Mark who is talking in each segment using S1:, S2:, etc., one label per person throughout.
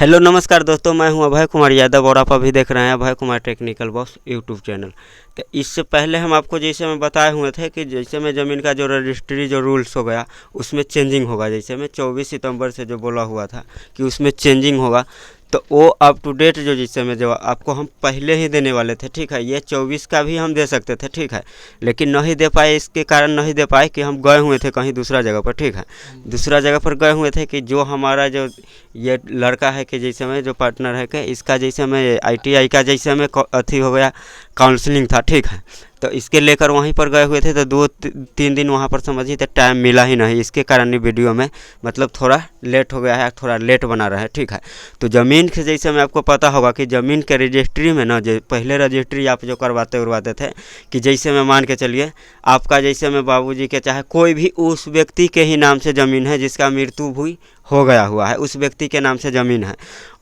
S1: Hello नमस्कार दोस्तों, मैं हूं अभय कुमार यादव और आप अभी देख रहे हैं Abhay Kumar technical boss YouTube channel. तो इससे पहले हम आपको जैसे मैं बताए हुए थे कि जैसे में ज़मीन का जो रजिस्ट्री जो रूल्स हो गया उसमें चेंजिंग होगा। जैसे में 24 सितंबर से जो बोला हुआ था कि उसमें चेंजिंग होगा, तो वो अप टू डेट जो जिससे में जो आपको हम पहले ही देने वाले थे, ठीक है। ये 24 का भी हम दे सकते थे, ठीक है, लेकिन नहीं दे पाए। इसके कारण नहीं दे पाए कि हम गए हुए थे कहीं दूसरा जगह पर, ठीक है। दूसरा जगह पर गए हुए थे कि जो हमारा जो ये लड़का है कि जैसे में जो पार्टनर है कि इसका जैसे में ITI का जैसे में अथी हो गया, काउंसलिंग था, ठीक है। तो इसके लेकर वहीं पर गए हुए थे, तो 2-3 दिन वहाँ पर समझिए तो टाइम मिला ही नहीं। इसके कारण वीडियो में मतलब थोड़ा लेट हो गया है, थोड़ा लेट बना रहा है, ठीक है। तो ज़मीन के जैसे में आपको पता होगा कि ज़मीन के रजिस्ट्री में ना, जो पहले रजिस्ट्री आप जो करवाते थे कि जैसे में मान के चलिए आपका जैसे में बाबूजी के चाहे कोई भी उस व्यक्ति के ही नाम से ज़मीन है जिसका मृत्यु भी हो गया हुआ है, उस व्यक्ति के नाम से ज़मीन है,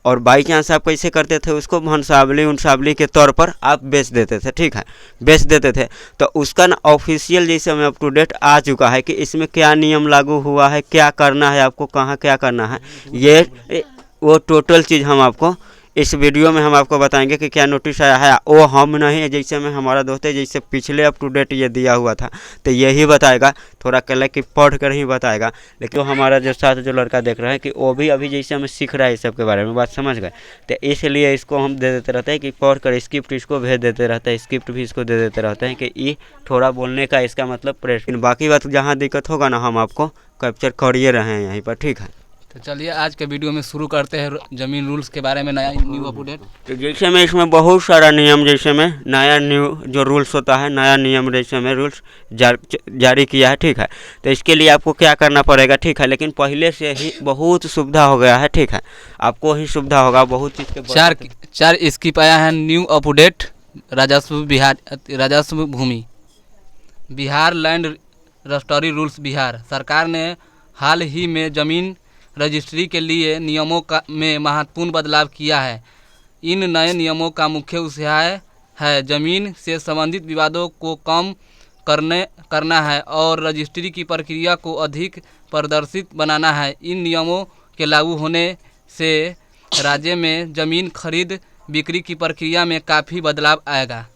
S1: और बाई चांस आप कैसे करते थे उसको भंसावली के तौर पर आप बेच देते थे, ठीक है, बेच देते थे। तो उसका ना ऑफिशियल जैसे में अप टू डेट आ चुका है कि इसमें क्या नियम लागू हुआ है, क्या करना है आपको, कहाँ क्या करना है, ये वो टोटल चीज़ हम आपको इस वीडियो में हम आपको बताएंगे कि क्या नोटिस आया है। वो हम नहीं, जैसे में हमारा दोस्त है जैसे पिछले अप टू डेट ये दिया हुआ था तो यही बताएगा, थोड़ा कल कि पढ़ कर ही बताएगा। लेकिन हमारा जो साथ जो लड़का देख रहा है कि वो भी अभी जैसे हमें सीख रहा है इस सब के बारे में, बात समझ गए। तो इसलिए इसको हम दे देते रहते हैं कि पढ़ कर स्क्रिप्ट इसको भेज देते रहते हैं, स्क्रिप्ट भी इसको दे देते रहते हैं कि ये थोड़ा बोलने का इसका मतलब प्रेस। बाकी बात जहाँ दिक्कत होगा ना हम आपको कैप्चर करिए रहे हैं यहीं पर, ठीक है।
S2: तो चलिए आज के वीडियो में शुरू करते हैं ज़मीन रूल्स के बारे में, नया न्यू अपडेट।
S1: तो जैसे में इसमें बहुत सारा नियम जैसे में नया न्यू जो रूल्स होता है, नया नियम जैसे में रूल्स जारी किया है, ठीक है। तो इसके लिए आपको क्या करना पड़ेगा, ठीक है, लेकिन पहले से ही बहुत सुविधा हो गया है, ठीक है, आपको ही सुविधा होगा बहुत चीज़ के।
S2: चार स्कीप आया है न्यू अपडेट। राजस्व भूमि Bihar land registry rules. Bihar सरकार ने हाल ही में ज़मीन रजिस्ट्री के लिए नियमों में महत्वपूर्ण बदलाव किया है। इन नए नियमों का मुख्य उद्देश्य है ज़मीन से संबंधित विवादों को कम करना है और रजिस्ट्री की प्रक्रिया को अधिक पारदर्शी बनाना है। इन नियमों के लागू होने से राज्य में ज़मीन खरीद बिक्री की प्रक्रिया में काफ़ी बदलाव आएगा।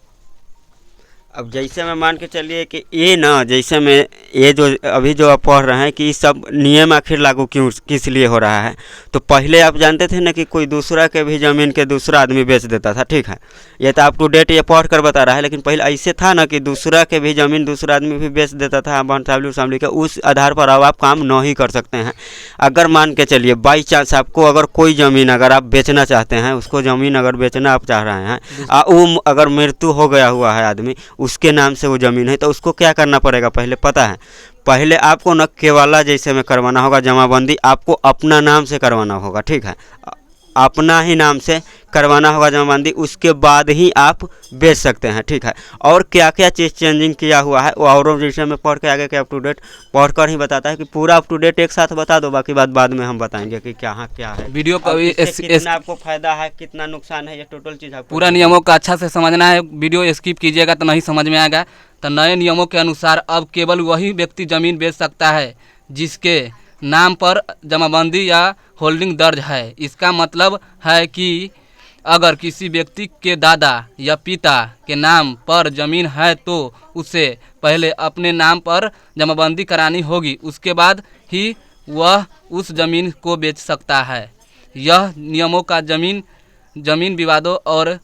S1: अब जैसे मैं मान के चलिए कि ये ना, जैसे में ये जो अभी जो आप पढ़ रहे हैं कि सब नियम आखिर लागू क्यों किस लिए हो रहा है। तो पहले आप जानते थे ना कि कोई दूसरा के भी ज़मीन के दूसरा आदमी बेच देता था, ठीक है। ये तो अप टू डेट ये पढ़ कर बता रहा है, लेकिन पहले ऐसे था ना कि दूसरा के भी ज़मीन दूसरा आदमी भी बेच देता था भंसावली के। उस आधार पर अब आप काम नहीं कर सकते हैं। अगर मान के चलिए बाई चांस आपको अगर कोई ज़मीन अगर आप बेचना चाहते हैं, उसको ज़मीन अगर बेचना आप चाह रहे हैं, वो अगर मृत्यु हो गया हुआ है आदमी, उसके नाम से वो ज़मीन है, तो उसको क्या करना पड़ेगा पहले पता है। पहले आपको न केवाला जैसे में करवाना होगा, जमाबंदी आपको अपना नाम से करवाना होगा, ठीक है, अपना ही नाम से करवाना होगा जमाबंदी। उसके बाद ही आप बेच सकते हैं, ठीक है। और क्या क्या चीज़ चेंजिंग किया हुआ है वो और जैसे में पढ़ के आगे के अप टू डेट पढ़ कर ही बताता है कि पूरा अप टू डेट एक साथ बता दो, बाकी बात बाद में हम बताएंगे कि क्या है
S2: वीडियो का
S1: कितना आपको फायदा है, कितना नुकसान है, ये टोटल चीज़
S2: पूरा नियमों का अच्छा से समझना है। वीडियो स्किप कीजिएगा तो नहीं समझ में आएगा। तो नए नियमों के अनुसार अब केवल वही व्यक्ति ज़मीन बेच सकता है जिसके नाम पर जमाबंदी या होल्डिंग दर्ज है। इसका मतलब है कि अगर किसी व्यक्ति के दादा या पिता के नाम पर ज़मीन है तो उसे पहले अपने नाम पर जमाबंदी करानी होगी, उसके बाद ही वह उस ज़मीन को बेच सकता है। यह नियमों का ज़मीन विवादों और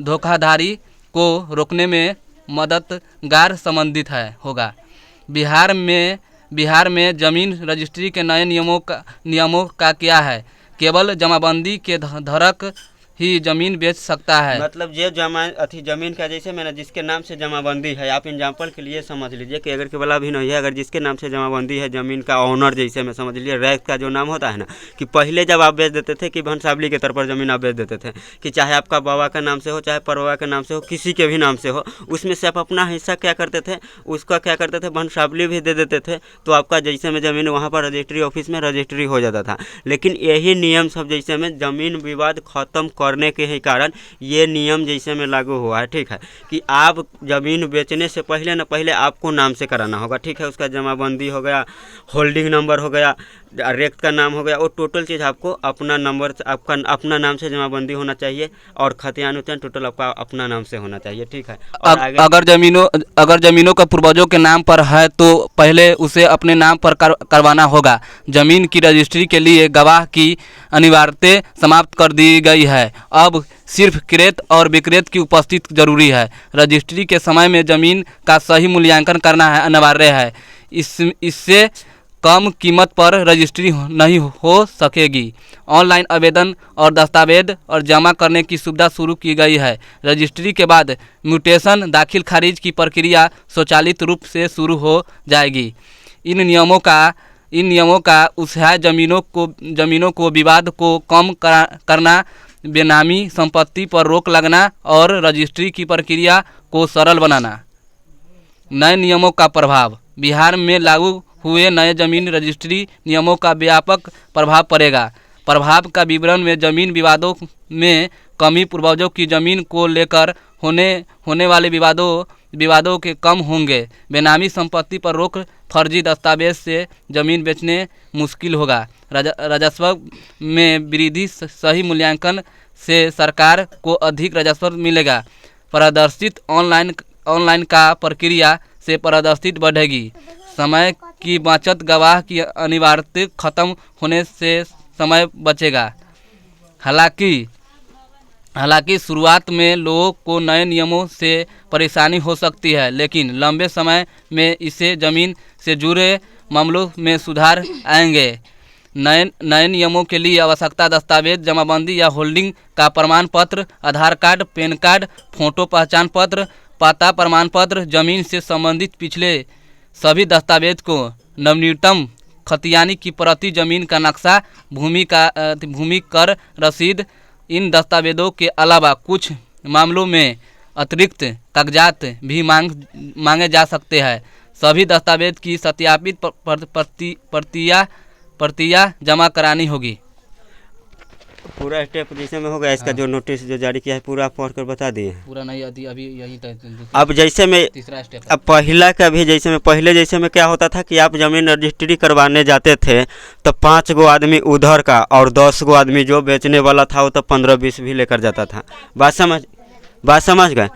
S2: धोखाधड़ी को रोकने में मददगार संबंधित होगा। बिहार में ज़मीन रजिस्ट्री के नए नियमों का क्या है। केवल जमाबंदी के धारक ही ज़मीन बेच सकता है।
S1: मतलब ये ज़मीन का जैसे मैंने जिसके नाम से जमाबंदी है, आप एग्जाम्पल के लिए समझ लीजिए कि अगर केवल भी नहीं है, अगर जिसके नाम से जमाबंदी है ज़मीन का ओनर, जैसे में समझ लीजिए रैक का जो नाम होता है ना, कि पहले जब आप बेच देते थे कि भंसावली के तौर पर ज़मीन आप बेच देते थे कि चाहे आपका बाबा का नाम से हो, चाहे परवा के नाम से हो, किसी के भी नाम से हो, उसमें से आप अपना हिस्सा क्या करते थे, उसका क्या करते थे, भंसावली भी दे देते थे, तो आपका जैसे में ज़मीन वहाँ पर रजिस्ट्री ऑफिस में रजिस्ट्री हो जाता था। लेकिन यही नियम सब जैसे में ज़मीन विवाद ख़त्म करने के ही कारण ये नियम जैसे में लागू हुआ है, ठीक है, कि आप ज़मीन बेचने से पहले आपको नाम से कराना होगा, ठीक है। उसका जमाबंदी हो गया, होल्डिंग नंबर हो गया, रेक्ट का नाम हो गया, वो टोटल चीज़ आपको अपना नंबर से, आपका अपना नाम से जमाबंदी होना चाहिए, और खतियान उतियान टोटल आपका अपना नाम से होना चाहिए, ठीक है। और आगे
S2: अगर जमीनों का पूर्वजों के नाम पर है तो पहले उसे अपने नाम पर करवाना होगा। जमीन की रजिस्ट्री के लिए गवाह की अनिवार्यता समाप्त कर दी गई है। अब सिर्फ क्रेत और विक्रेत की उपस्थिति जरूरी है। रजिस्ट्री के समय में जमीन का सही मूल्यांकन करना है अनिवार्य है। इससे कम कीमत पर रजिस्ट्री नहीं हो सकेगी। ऑनलाइन आवेदन और दस्तावेज और जमा करने की सुविधा शुरू की गई है। रजिस्ट्री के बाद म्यूटेशन दाखिल खारिज की प्रक्रिया स्वचालित रूप से शुरू हो जाएगी। इन नियमों का उद्देश्य है जमीनों को विवाद को कम करना, बेनामी संपत्ति पर रोक लगाना और रजिस्ट्री की प्रक्रिया को सरल बनाना। नए नियमों का प्रभाव। बिहार में लागू हुए नए जमीन रजिस्ट्री नियमों का व्यापक प्रभाव पड़ेगा। प्रभाव का विवरण में जमीन विवादों में कमी, पूर्वजों की जमीन को लेकर होने वाले विवादों के कम होंगे। बेनामी संपत्ति पर रोक, फर्जी दस्तावेज से जमीन बेचने मुश्किल होगा। राजस्व में वृद्धि, सही मूल्यांकन से सरकार को अधिक राजस्व मिलेगा। प्रदर्शित ऑनलाइन का प्रक्रिया से पारदर्शिता बढ़ेगी। समय की बचत, गवाह की अनिवार्यता खत्म होने से समय बचेगा। हालांकि शुरुआत में लोगों को नए नियमों से परेशानी हो सकती है, लेकिन लंबे समय में इससे जमीन से जुड़े मामलों में सुधार आएंगे। नए नियमों के लिए आवश्यकता दस्तावेज, जमाबंदी या होल्डिंग का प्रमाण पत्र, आधार कार्ड, पैन कार्ड, फोटो पहचान पत्र, पता प्रमाण पत्र, जमीन से संबंधित पिछले सभी दस्तावेज को नवीनतम खतियानी की प्रति, जमीन का नक्शा, भूमि कर रसीद। इन दस्तावेजों के अलावा कुछ मामलों में अतिरिक्त कागजात भी मांगे जा सकते हैं। सभी दस्तावेज की सत्यापित प्रतियां जमा करानी होगी।
S1: पूरा स्टेप जैसे में हो गया, इसका जो नोटिस जो जारी किया है पूरा आप पढ़कर बता दिए।
S2: पूरा नहीं, अभी यही
S1: अब जैसे में
S2: तीसरा स्टेप।
S1: अब पहला का भी जैसे में पहले जैसे में क्या होता था कि आप जमीन रजिस्ट्री करवाने जाते थे तो 5 गो आदमी उधर का और 10 गो आदमी जो बेचने वाला था वो तो 15-20 भी लेकर जाता था। बात समझ गए।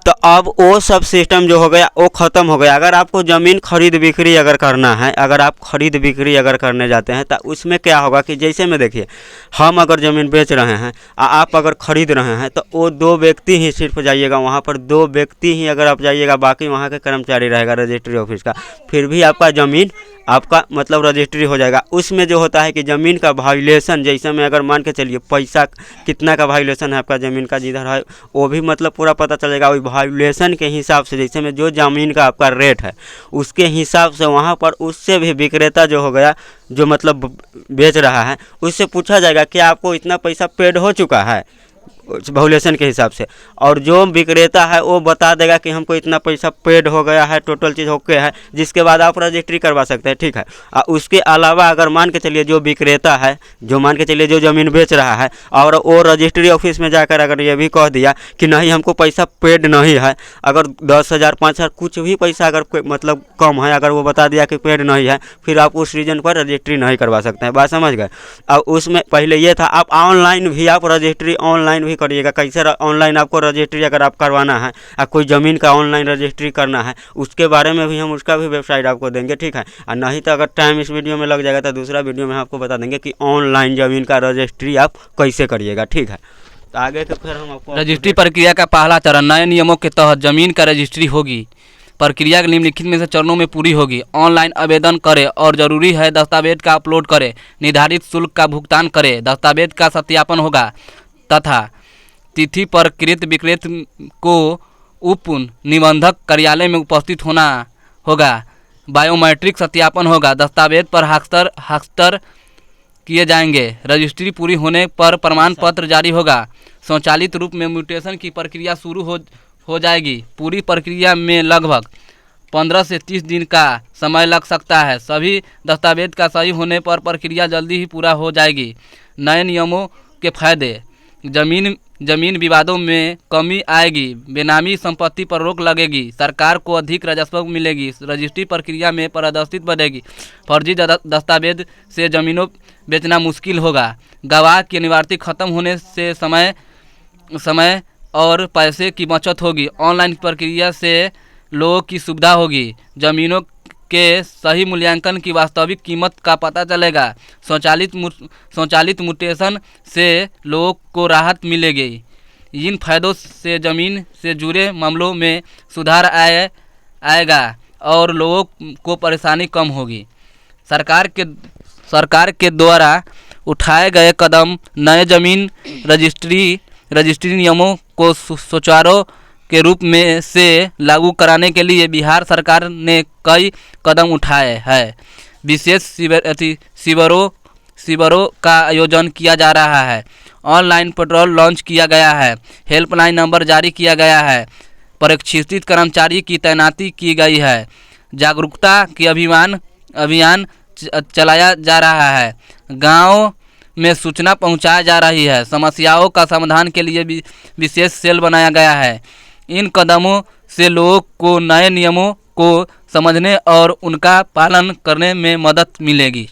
S1: तो अब वो सब सिस्टम जो हो गया वो ख़त्म हो गया। अगर आपको ज़मीन खरीद बिक्री अगर करना है, अगर आप खरीद बिक्री अगर करने जाते हैं तो उसमें क्या होगा कि जैसे में देखिए, हम अगर ज़मीन बेच रहे हैं, आप अगर खरीद रहे हैं तो वो 2 व्यक्ति ही सिर्फ जाइएगा वहाँ पर, 2 व्यक्ति ही अगर आप जाइएगा, बाकी वहाँ के कर्मचारी रहेगा रजिस्ट्री ऑफिस का, फिर भी आपका ज़मीन आपका मतलब रजिस्ट्री हो जाएगा। उसमें जो होता है कि ज़मीन का वाल्यूएशन, जैसे में अगर मान के चलिए पैसा कितना का वाल्यूएशन है आपका ज़मीन का जिधर है, वो भी मतलब पूरा पता चलेगा। वही वाल्यूएशन के हिसाब से, जैसे में जो ज़मीन का आपका रेट है उसके हिसाब से वहाँ पर उससे भी विक्रेता जो हो गया, जो मतलब बेच रहा है, उससे पूछा जाएगा कि आपको इतना पैसा पेड हो चुका है वैल्यूएशन के हिसाब से, और जो विक्रेता है वो बता देगा कि हमको इतना पैसा पेड हो गया है, टोटल चीज़ ओके है, जिसके बाद आप रजिस्ट्री करवा सकते हैं, ठीक है। उसके अलावा अगर मान के चलिए जो विक्रेता है, जो मान के चलिए जो ज़मीन बेच रहा है, और वो रजिस्ट्री ऑफिस में जाकर अगर ये भी कह दिया कि नहीं हमको पैसा पेड नहीं है, अगर 10,000 5,000 कुछ भी पैसा अगर मतलब कम है, अगर वो बता दिया कि पेड नहीं है, फिर आप उस रीजन पर रजिस्ट्री नहीं करवा सकते हैं। बात समझ गए। अब उसमें पहले ये था, आप ऑनलाइन भी आप रजिस्ट्री ऑनलाइन भी करिएगा। कैसे ऑनलाइन आपको रजिस्ट्री अगर आप करवाना है, कोई ज़मीन का ऑनलाइन रजिस्ट्री करना है, उसके बारे में भी हम उसका भी वेबसाइट आपको देंगे, ठीक है। और नहीं तो अगर टाइम इस वीडियो में लग जाएगा तो दूसरा वीडियो में आपको बता देंगे कि ऑनलाइन ज़मीन का रजिस्ट्री आप कैसे करिएगा, ठीक है। तो आगे तो फिर हम आपको
S2: रजिस्ट्री प्रक्रिया का पहला चरण, नए नियमों के तहत जमीन का रजिस्ट्री होगी। प्रक्रिया निम्नलिखित में से चरणों में पूरी होगी। ऑनलाइन आवेदन करें और ज़रूरी है दस्तावेज का अपलोड करें। निर्धारित शुल्क का भुगतान करें। दस्तावेज का सत्यापन होगा तथा तिथि पर कृत विक्रेत को उप निबंधक कार्यालय में उपस्थित होना होगा। बायोमेट्रिक सत्यापन होगा। दस्तावेज पर हस्ताक्षर किए जाएंगे। रजिस्ट्री पूरी होने पर प्रमाण पत्र जारी होगा। स्वचालित रूप में म्यूटेशन की प्रक्रिया शुरू हो जाएगी। पूरी प्रक्रिया में लगभग 15 से 30 दिन का समय लग सकता है। सभी दस्तावेज का सही होने पर प्रक्रिया जल्दी ही पूरा हो जाएगी। नए नियमों के फायदे, जमीन विवादों में कमी आएगी, बेनामी संपत्ति पर रोक लगेगी, सरकार को अधिक राजस्व मिलेगी, रजिस्ट्री प्रक्रिया में पारदर्शिता बढ़ेगी, फर्जी दस्तावेज से जमीनों बेचना मुश्किल होगा, गवाह की अनिवार्यता खत्म होने से समय और पैसे की बचत होगी, ऑनलाइन प्रक्रिया से लोगों की सुविधा होगी, जमीनों के सही मूल्यांकन की वास्तविक कीमत का पता चलेगा, स्वचालित म्यूटेशन से लोगों को राहत मिलेगी। इन फायदों से ज़मीन से जुड़े मामलों में सुधार आएगा और लोगों को परेशानी कम होगी। सरकार के द्वारा उठाए गए कदम नए जमीन रजिस्ट्री नियमों को सुचारू के रूप में से लागू कराने के लिए बिहार सरकार ने कई कदम उठाए हैं। विशेष शिविरों का आयोजन किया जा रहा है, ऑनलाइन पेट्रोल लॉन्च किया गया है, हेल्पलाइन नंबर जारी किया गया है, प्रशिक्षित कर्मचारी की तैनाती की गई है, जागरूकता की अभियान चलाया जा रहा है, गांव में सूचना पहुंचाई जा रही है, समस्याओं का समाधान के लिए विशेष सेल बनाया गया है। इन कदमों से लोगों को नए नियमों को समझने और उनका पालन करने में मदद मिलेगी।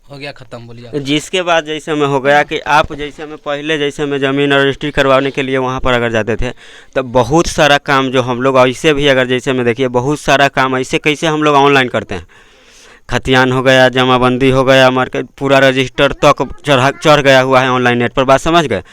S2: हो गया ख़त्म, बोलिए।
S1: जिसके बाद जैसे में हो गया कि आप जैसे में पहले जैसे में ज़मीन रजिस्ट्री करवाने के लिए वहाँ पर अगर जाते थे तो बहुत सारा काम जो हम लोग ऐसे भी अगर जैसे में देखिए बहुत सारा काम ऐसे कैसे हम लोग ऑनलाइन करते हैं। खतियान हो गया, जमाबंदी हो गया, मार्केट पूरा रजिस्टर तक चढ़ गया हुआ है ऑनलाइन नेट पर, बात समझ गए।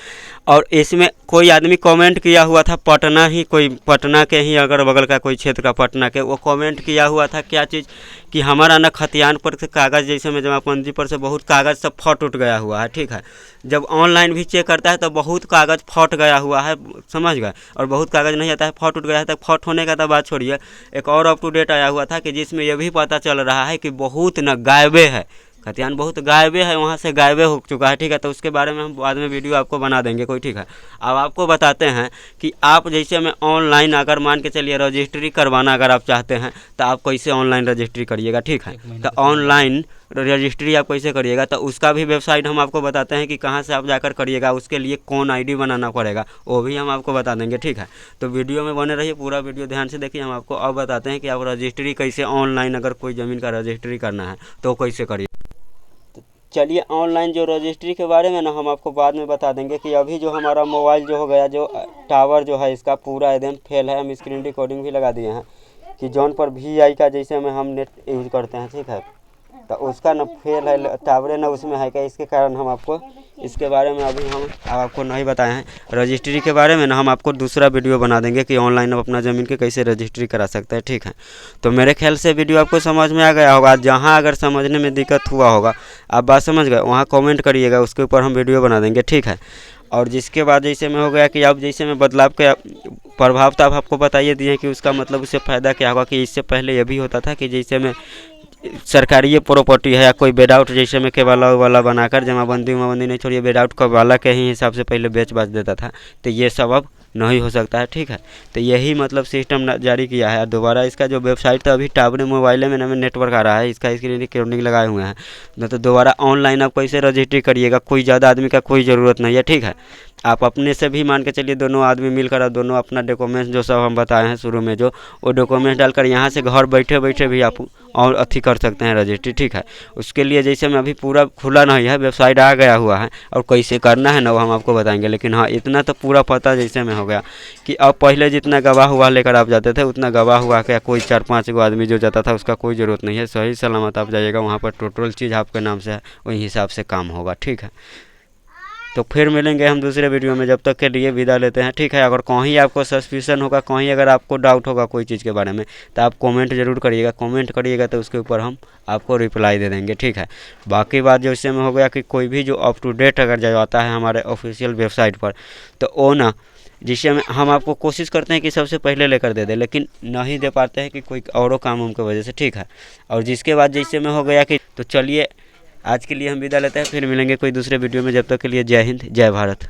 S1: और इसमें कोई आदमी कमेंट किया हुआ था पटना ही, कोई पटना के ही अगल बगल का कोई क्षेत्र का पटना के, वो कमेंट किया हुआ था क्या चीज़ कि हमारा ना खतियान पर से कागज़ जैसे में जमाबंदी पर से बहुत कागज़ सब फट उठ गया हुआ है, ठीक है। जब ऑनलाइन भी चेक करता है तो बहुत कागज़ फट गया हुआ है, समझ गए, और बहुत कागज़ नहीं आता है, फट उठ गया है। तक फट होने का तो बात छोड़िए, एक और अप टू डेट आया हुआ था कि जिसमें यह भी पता चल रहा है कि बहुत न गायबे है, खतियान बहुत गायबे है, वहाँ से गायबे हो चुका है, ठीक है। तो उसके बारे में हम बाद में वीडियो आपको बना देंगे कोई, ठीक है। अब आपको बताते हैं कि आप जैसे में ऑनलाइन अगर मान के चलिए रजिस्ट्री करवाना अगर आप चाहते हैं तो आप कैसे ऑनलाइन रजिस्ट्री करिएगा, ठीक है। तो ऑनलाइन रजिस्ट्री आप कैसे करिएगा तो उसका भी वेबसाइट हम आपको बताते हैं कि कहाँ से आप जाकर करिएगा, उसके लिए कौन आईडी बनाना पड़ेगा वो भी हम आपको बता देंगे, ठीक है। तो वीडियो में बने रहिए, पूरा वीडियो ध्यान से देखिए। हम आपको अब बताते हैं कि आप रजिस्ट्री कैसे ऑनलाइन अगर कोई ज़मीन का रजिस्ट्री करना है तो कैसे करिए। चलिए ऑनलाइन जो रजिस्ट्री के बारे में ना हम आपको बाद में बता देंगे कि अभी जो हमारा मोबाइल जो हो गया, जो टावर जो है इसका पूरा एकदम फेल है। हम स्क्रीन रिकॉर्डिंग भी लगा दिए हैं कि जौन पर VI का जैसे में हम नेट यूज़ करते हैं, ठीक है, तो उसका न फेल है, टावरे न उसमें है क्या, इसके कारण हम आपको इसके बारे में अभी हम आपको नहीं बताए हैं। रजिस्ट्री के बारे में ना हम आपको दूसरा वीडियो बना देंगे कि ऑनलाइन आप अपना ज़मीन के कैसे रजिस्ट्री करा सकते हैं, ठीक है। तो मेरे ख्याल से वीडियो आपको समझ में आ गया होगा। जहाँ अगर समझने में दिक्कत हुआ होगा, आप बात समझ गए, वहाँ कमेंट करिएगा, उसके ऊपर हम वीडियो बना देंगे, ठीक है। और जिसके बाद जैसे में हो गया कि आप जैसे में बदलाव के प्रभाव तो आप आपको बताइए दिए कि उसका मतलब उससे फ़ायदा क्या होगा। कि इससे पहले ये भी होता था कि जैसे में सरकारी प्रॉपर्टी है या कोई बेडआउट जैसे में केवाला वाला बनाकर जमाबंदी नहीं छोड़िए, बेडआउट कवाला के ही हिसाब से पहले बेच बाच देता था, तो ये सब अब नहीं हो सकता है, ठीक है। तो यही मतलब सिस्टम जारी किया है। दोबारा इसका जो वेबसाइट था अभी टावर मोबाइल में नया नेटवर्क आ रहा है, इसका स्क्रीन रिकॉर्डिंग लगाए हुए हैं। न तो दोबारा ऑनलाइन आप कैसे रजिस्ट्री करिएगा, कोई ज़्यादा आदमी का कोई ज़रूरत नहीं है, ठीक है। आप अपने से भी मान के चलिए दोनों आदमी मिलकर आप दोनों अपना डॉक्यूमेंट्स जो सब हम बताए हैं शुरू में, जो वो डॉक्यूमेंट्स डालकर यहाँ से घर बैठे बैठे भी आप और अथी कर सकते हैं रजिस्ट्री, ठीक है। उसके लिए जैसे में अभी पूरा खुला नहीं है, वेबसाइट आ गया हुआ है और कैसे करना है ना वो हम आपको बताएंगे। लेकिन हाँ, इतना तो पूरा पता जैसे में हो गया कि अब पहले जितना गवाह हुआ लेकर आप जाते थे उतना गवाह हुआ क्या कोई 4-5 गो आदमी जो जाता था उसका कोई ज़रूरत नहीं है। सही सलामत आप जाइएगा, वहाँ पर टोटल चीज़ आपके नाम से है, वही हिसाब से काम होगा, ठीक है। तो फिर मिलेंगे हम दूसरे वीडियो में, जब तक के लिए विदा लेते हैं, ठीक है। अगर कहीं आपको सस्पिशन होगा, कहीं अगर आपको डाउट होगा कोई चीज़ के बारे में तो आप कमेंट जरूर करिएगा। कमेंट करिएगा तो उसके ऊपर हम आपको रिप्लाई दे देंगे, ठीक है। बाकी बात जो इससे में हो गया कि कोई भी जो अप टू डेट अगर जाता है हमारे ऑफिशियल वेबसाइट पर तो वो ना जिससे हम आपको कोशिश करते हैं कि सबसे पहले लेकर दे दे, लेकिन नहीं दे पाते हैं कि कोई औरों काम उनकी वजह से, ठीक है। और जिसके बाद जैसे में हो गया कि तो चलिए आज के लिए हम विदा लेते हैं, फिर मिलेंगे कोई दूसरे वीडियो में। जब तक के लिए जय हिंद, जय भारत।